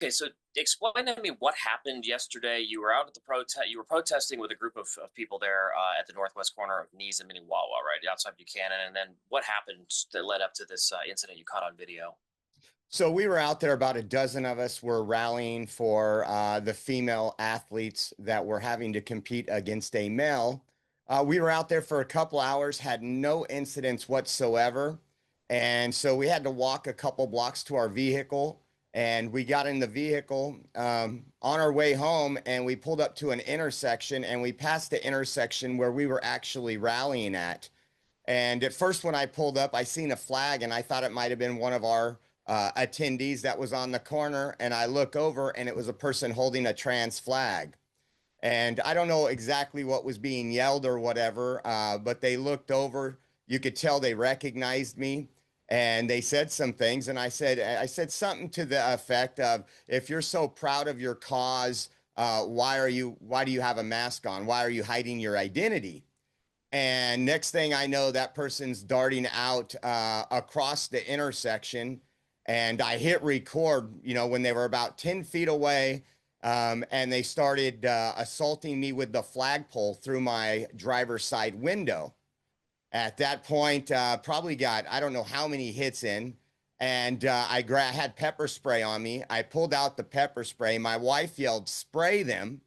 Okay, so explain to me what happened yesterday. You were out at the protest. You were protesting with a group of people there at the northwest corner of Nees and Minnewawa, right outside Buchanan. And then what happened that led up to this incident you caught on video? So we were out there, about a dozen of us were rallying for the female athletes that were having to compete against a male. We were out there for a couple hours, had no incidents whatsoever. And so we had to walk a couple blocks to our vehicle. And we got in the vehicle on our way home, and we pulled up to an intersection, and we passed the intersection where we were actually rallying at. And at first, when I pulled up, I seen a flag, and I thought it might have been one of our attendees that was on the corner. And I look over, and it was a person holding a trans flag. And I don't know exactly what was being yelled or whatever, but they looked over. You could tell they recognized me, and they said some things. And I said something to the effect of, "If you're so proud of your cause, why do you have a mask on? Why are you hiding your identity?" And next thing I know, that person's darting out across the intersection. And I hit record, when they were about 10 feet away. And they started assaulting me with the flagpole through my driver's side window. At that point, probably got, I don't know how many hits in. And had pepper spray on me. I pulled out the pepper spray. My wife yelled, "Spray them."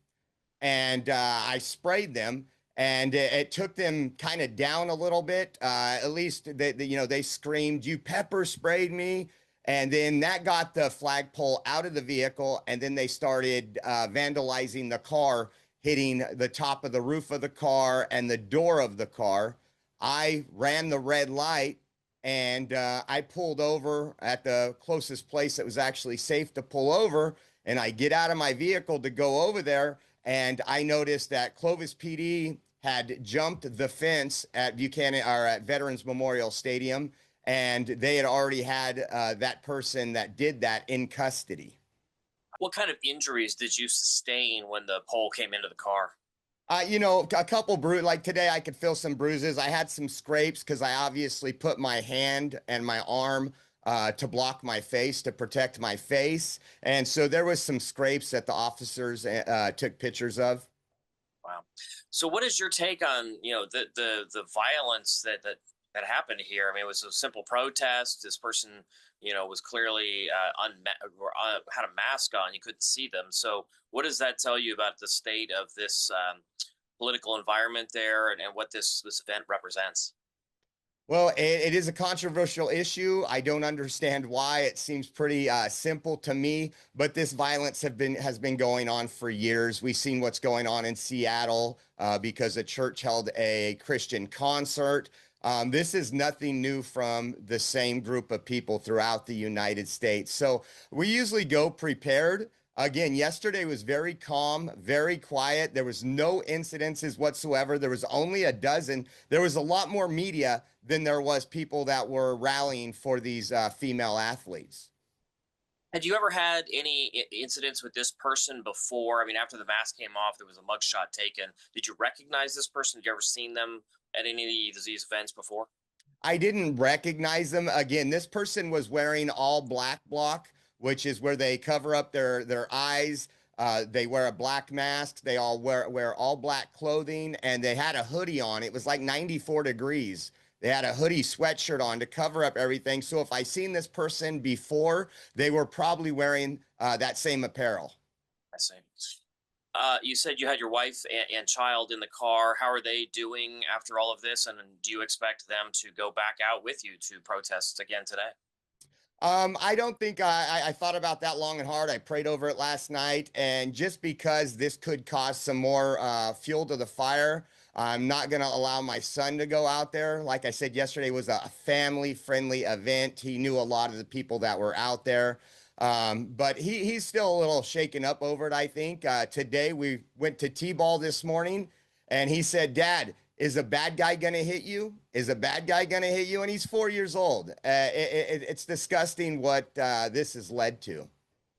And I sprayed them, and it took them kind of down a little bit. At least they screamed, "You pepper sprayed me." And then that got the flagpole out of the vehicle, and then they started vandalizing the car, hitting the top of the roof of the car and the door of the car. I ran the red light, and I pulled over at the closest place that was actually safe to pull over. And I get out of my vehicle to go over there, and I noticed that Clovis PD had jumped the fence at Buchanan, or at Veterans Memorial Stadium, and they had already had that person that did that in custody. What kind of injuries did you sustain when the pole came into the car? A couple like today, I could feel some bruises. I had some scrapes because I obviously put my hand and my arm to block my face, to protect my face. And so there was some scrapes that the officers took pictures of. Wow. So what is your take on, the violence that happened here? I mean, it was a simple protest. This person, was clearly had a mask on. You couldn't see them. So what does that tell you about the state of this political environment there, and what this event represents? Well, it is a controversial issue. I don't understand why. It seems pretty simple to me, but this violence has been going on for years. We've seen what's going on in Seattle because a church held a Christian concert. This is nothing new from the same group of people throughout the United States. So we usually go prepared. Again, yesterday was very calm, very quiet. There was no incidences whatsoever. There was only a dozen. There was a lot more media than there was people that were rallying for these female athletes. Had you ever had any incidents with this person before? I mean, after the mask came off, there was a mugshot taken. Did you recognize this person? Had you ever seen them at any of these events before? I didn't recognize them. Again, this person was wearing all black block, which is where they cover up their eyes. They wear a black mask. They all wear all black clothing, and they had a hoodie on. It was like 94 degrees. They had a hoodie sweatshirt on to cover up everything. So if I seen this person before, they were probably wearing that same apparel. I see. You said you had your wife and child in the car. How are they doing after all of this? And do you expect them to go back out with you to protest again today? I don't think I thought about that long and hard. I prayed over it last night, and just because this could cause some more fuel to the fire, I'm not going to allow my son to go out there. Like I said, yesterday was a family-friendly event. He knew a lot of the people that were out there, but he's still a little shaken up over it, I think. Today we went to T-ball this morning, and he said, "Dad, is a bad guy going to hit you? Is a bad guy going to hit you?" And he's 4 years old. It's disgusting what this has led to.